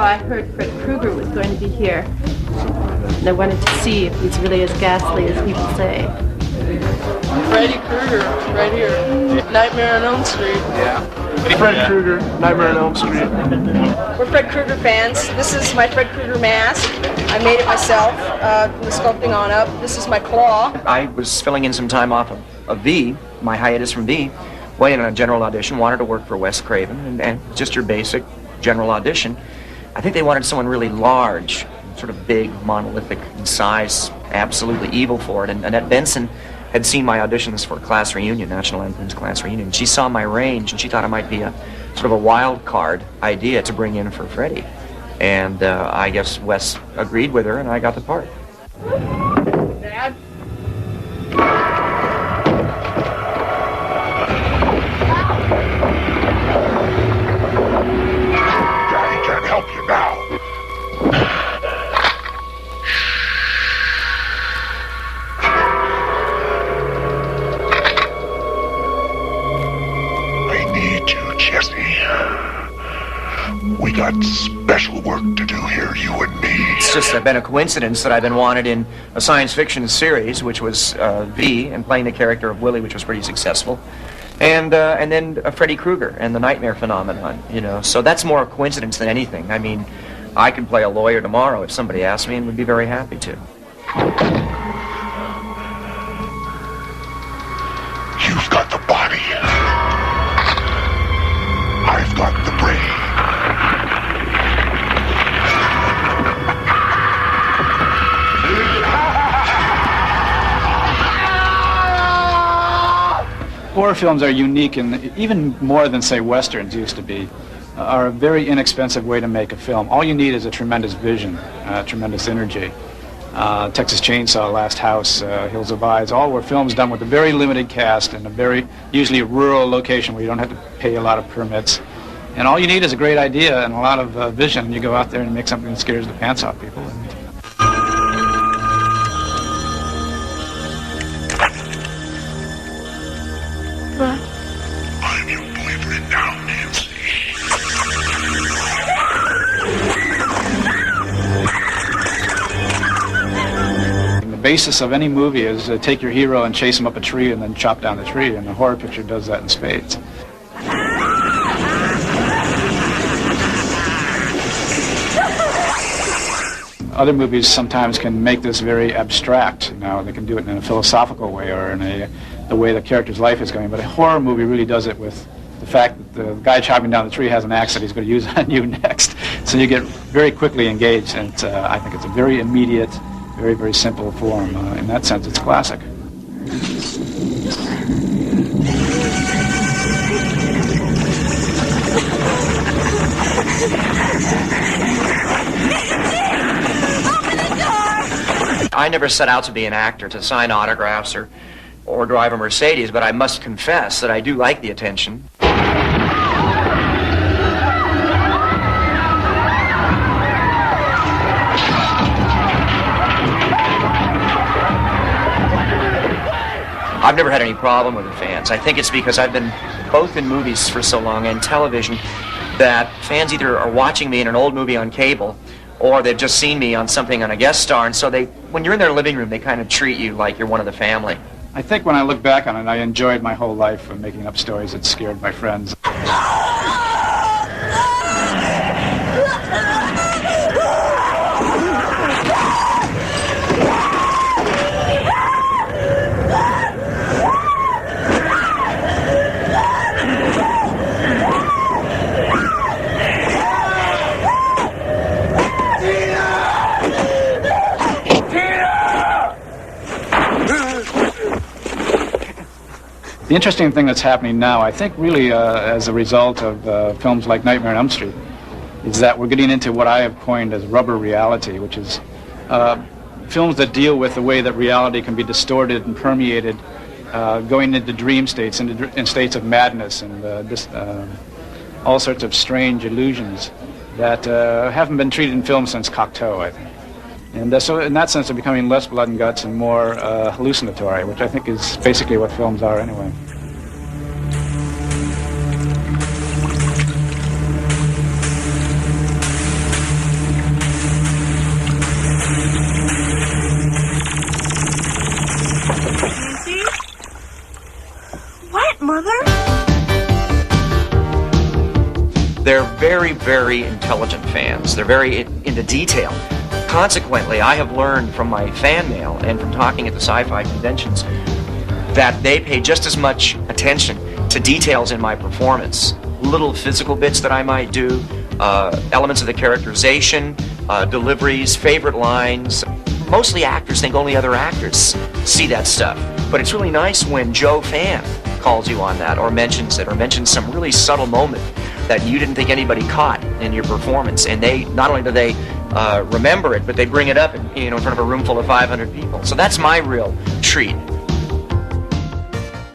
I heard Fred Krueger was going to be here. And I wanted to see if he's really as ghastly as people say. Freddy Krueger, right here. Nightmare on Elm Street. Yeah. Fred Krueger, Nightmare on Elm Street. We're Fred Krueger fans. This is my Fred Krueger mask. I made it myself from the sculpting on up. This is my claw. I was filling in some time off of V, my hiatus from V, went in on a general audition, wanted to work for Wes Craven, and just your basic general audition. I think they wanted someone really large, sort of big, monolithic in size, absolutely evil for it. And Annette Benson had seen my auditions for Class Reunion, National Lampoon's Class Reunion. She saw my range, and she thought it might be a sort of a wild card idea to bring in for Freddy. And I guess Wes agreed with her, and I got the part. Dad? Daddy can't help you now. We got special work to do here, you and me. It's just been a coincidence that I've been wanted in a science fiction series, which was V, and playing the character of Willie, which was pretty successful. And then Freddy Krueger and the nightmare phenomenon, you know. So that's more a coincidence than anything. I mean, I could play a lawyer tomorrow if somebody asked me, and would be very happy to. You've got the body. I've got the brain. Horror films are unique, and even more than, say, Westerns used to be, are a very inexpensive way to make a film. All you need is a tremendous vision, tremendous energy. Texas Chainsaw, Last House, Hills of Eyes, all were films done with a very limited cast in a very, usually rural location where you don't have to pay a lot of permits. And all you need is a great idea and a lot of vision, and you go out there and make something that scares the pants off people. What? I'm your boyfriend now, Nancy. The basis of any movie is take your hero and chase him up a tree and then chop down the tree, and the horror picture does that in spades. Other movies sometimes can make this very abstract. You know, they can do it in a philosophical way or in the way the character's life is going. But a horror movie really does it with the fact that the guy chopping down the tree has an axe that he's going to use on you next. So you get very quickly engaged, and I think it's a very immediate, very, very simple form. In that sense, it's classic. I never set out to be an actor, to sign autographs or drive a Mercedes, but I must confess that I do like the attention. I've never had any problem with the fans. I think it's because I've been both in movies for so long and television that fans either are watching me in an old movie on cable or they've just seen me on something on a guest star, and so when you're in their living room, they kind of treat you like you're one of the family. I think when I look back on it, I enjoyed my whole life of making up stories that scared my friends. The interesting thing that's happening now, I think really as a result of films like Nightmare on Elm Street, is that we're getting into what I have coined as rubber reality, which is films that deal with the way that reality can be distorted and permeated, going into dream states, in states of madness, and all sorts of strange illusions that haven't been treated in film since Cocteau, I think. And so in that sense, they're becoming less blood and guts and more hallucinatory, which I think is basically what films are anyway. further? They're very, very intelligent fans. They're very into detail. Consequently, I have learned from my fan mail and from talking at the sci-fi conventions that they pay just as much attention to details in my performance. Little physical bits that I might do, elements of the characterization, deliveries, favorite lines. Mostly actors think only other actors see that stuff. But it's really nice when Joe Fan calls you on that or mentions it or mentions some really subtle moment that you didn't think anybody caught in your performance. And they, not only do they remember it, but they bring it up in front of a room full of 500 people. So that's my real treat.